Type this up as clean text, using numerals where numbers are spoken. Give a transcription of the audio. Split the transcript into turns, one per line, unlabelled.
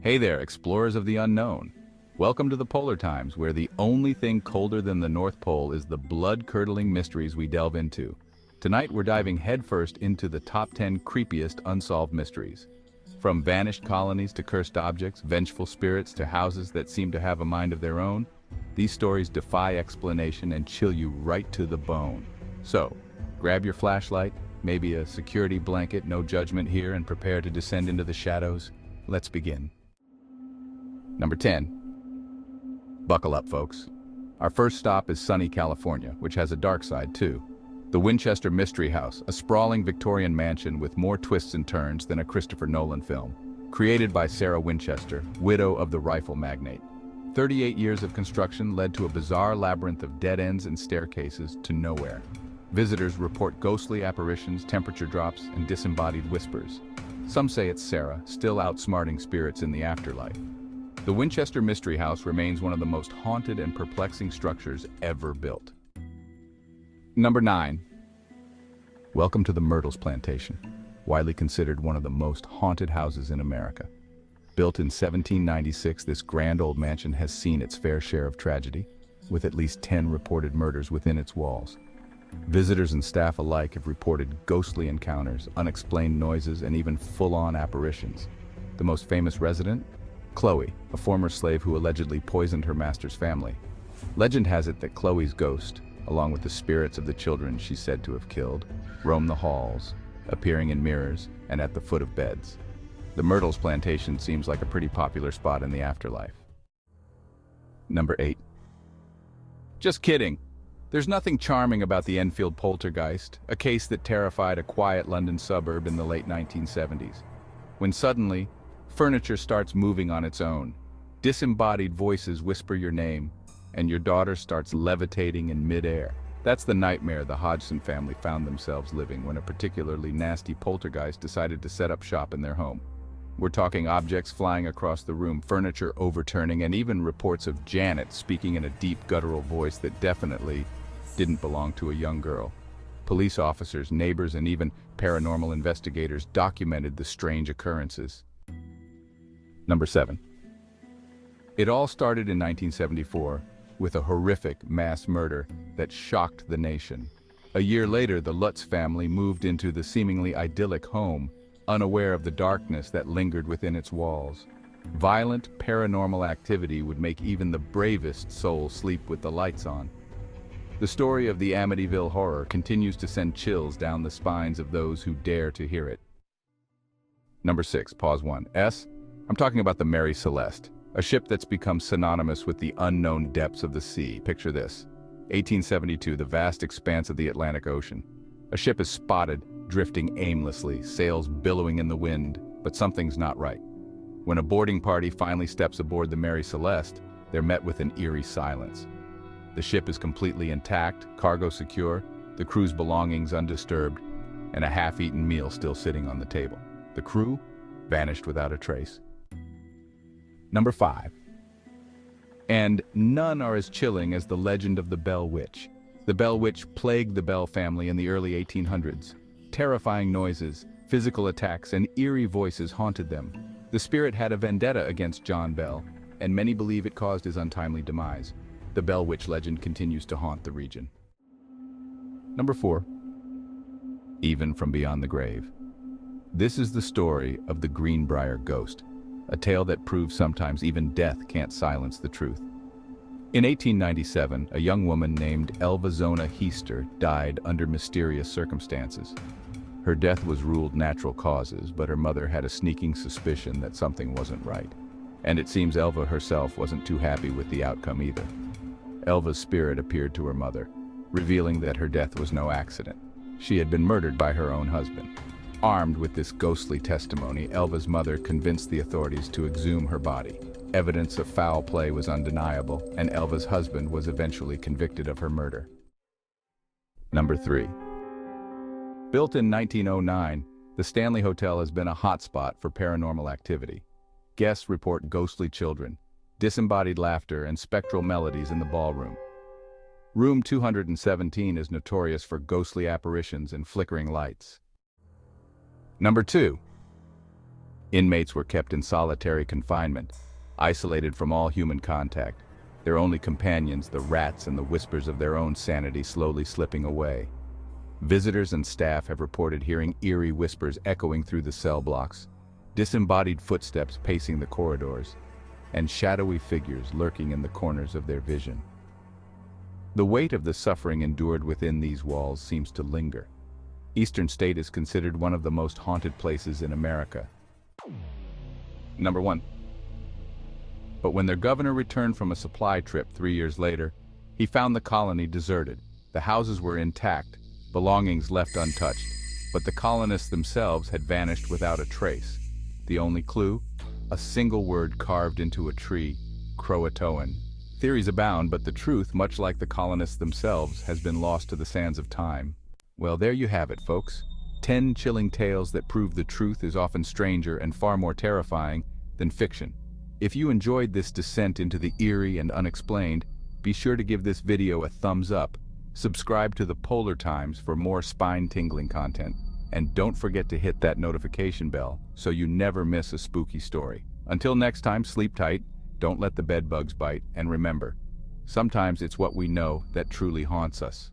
Hey there, explorers of the unknown. Welcome to the Polar Times, where the only thing colder than the North Pole is the blood-curdling mysteries we delve into. Tonight, we're diving headfirst into the top 10 creepiest unsolved mysteries. From vanished colonies to cursed objects, vengeful spirits to houses that seem to have a mind of their own, these stories defy explanation and chill you right to the bone. So, grab your flashlight, maybe a security blanket, no judgment here, and prepare to descend into the shadows. Let's begin. Number 10. Buckle up, folks. Our first stop is sunny California, which has a dark side too. The Winchester Mystery House, a sprawling Victorian mansion with more twists and turns than a Christopher Nolan film. Created by Sarah Winchester, widow of the rifle magnate. 38 years of construction led to a bizarre labyrinth of dead ends and staircases to nowhere. Visitors report ghostly apparitions, temperature drops, and disembodied whispers. Some say it's Sarah, still outsmarting spirits in the afterlife. The Winchester Mystery House remains one of the most haunted and perplexing structures ever built. Number 9. Welcome to the Myrtles Plantation, widely considered one of the most haunted houses in America. Built in 1796, this grand old mansion has seen its fair share of tragedy, with at least 10 reported murders within its walls. Visitors and staff alike have reported ghostly encounters, unexplained noises, and even full-on apparitions. The most famous resident? Chloe, a former slave who allegedly poisoned her master's family. Legend has it that Chloe's ghost, along with the spirits of the children she's said to have killed, roam the halls, appearing in mirrors and at the foot of beds. The Myrtles Plantation seems like a pretty popular spot in the afterlife. Number 8. Just kidding. There's nothing charming about the Enfield Poltergeist, a case that terrified a quiet London suburb in the late 1970s. When suddenly, furniture starts moving on its own. Disembodied voices whisper your name, and your daughter starts levitating in midair. That's the nightmare the Hodgson family found themselves living when a particularly nasty poltergeist decided to set up shop in their home. We're talking objects flying across the room, furniture overturning, and even reports of Janet speaking in a deep guttural voice that definitely didn't belong to a young girl. Police officers, neighbors, and even paranormal investigators documented the strange occurrences. Number 7. It all started in 1974 with a horrific mass murder that shocked the nation. A year later, the Lutz family moved into the seemingly idyllic home, unaware of the darkness that lingered within its walls. Violent, paranormal activity would make even the bravest soul sleep with the lights on. The story of the Amityville Horror continues to send chills down the spines of those who dare to hear it. Number 6. Pause 1. I'm talking about the Mary Celeste, a ship that's become synonymous with the unknown depths of the sea. Picture this. 1872, the vast expanse of the Atlantic Ocean. A ship is spotted, drifting aimlessly, sails billowing in the wind, but something's not right. When a boarding party finally steps aboard the Mary Celeste, they're met with an eerie silence. The ship is completely intact, cargo secure, the crew's belongings undisturbed, and a half-eaten meal still sitting on the table. The crew vanished without a trace. Number 5. And none are as chilling as the legend of the Bell Witch. The Bell Witch plagued the Bell family in the early 1800s. Terrifying noises, physical attacks, and eerie voices haunted them. The spirit had a vendetta against John Bell, and many believe it caused his untimely demise. The Bell Witch legend continues to haunt the region. Number 4. Even from beyond the grave. This is the story of the Greenbrier Ghost, a tale that proves sometimes even death can't silence the truth. In 1897, a young woman named Elva Zona Heister died under mysterious circumstances. Her death was ruled natural causes, but her mother had a sneaking suspicion that something wasn't right. And it seems Elva herself wasn't too happy with the outcome either. Elva's spirit appeared to her mother, revealing that her death was no accident. She had been murdered by her own husband. Armed with this ghostly testimony, Elva's mother convinced the authorities to exhume her body. Evidence of foul play was undeniable, and Elva's husband was eventually convicted of her murder. Number 3. Built in 1909, the Stanley Hotel has been a hotspot for paranormal activity. Guests report ghostly children, disembodied laughter, and spectral melodies in the ballroom. Room 217 is notorious for ghostly apparitions and flickering lights. Number 2. Inmates were kept in solitary confinement, isolated from all human contact, their only companions the rats and the whispers of their own sanity slowly slipping away. Visitors and staff have reported hearing eerie whispers echoing through the cell blocks, disembodied footsteps pacing the corridors, and shadowy figures lurking in the corners of their vision. The weight of the suffering endured within these walls seems to linger. Eastern State is considered one of the most haunted places in America. Number 1. But when their governor returned from a supply trip 3 years later, he found the colony deserted. The houses were intact, belongings left untouched, but the colonists themselves had vanished without a trace. The only clue? A single word carved into a tree: Croatoan. Theories abound, but the truth, much like the colonists themselves, has been lost to the sands of time. Well, there you have it, folks. 10 chilling tales that prove the truth is often stranger and far more terrifying than fiction. If you enjoyed this descent into the eerie and unexplained, be sure to give this video a thumbs up, subscribe to the Polar Times for more spine-tingling content, and don't forget to hit that notification bell so you never miss a spooky story. Until next time, sleep tight, don't let the bed bugs bite, and remember, sometimes it's what we know that truly haunts us.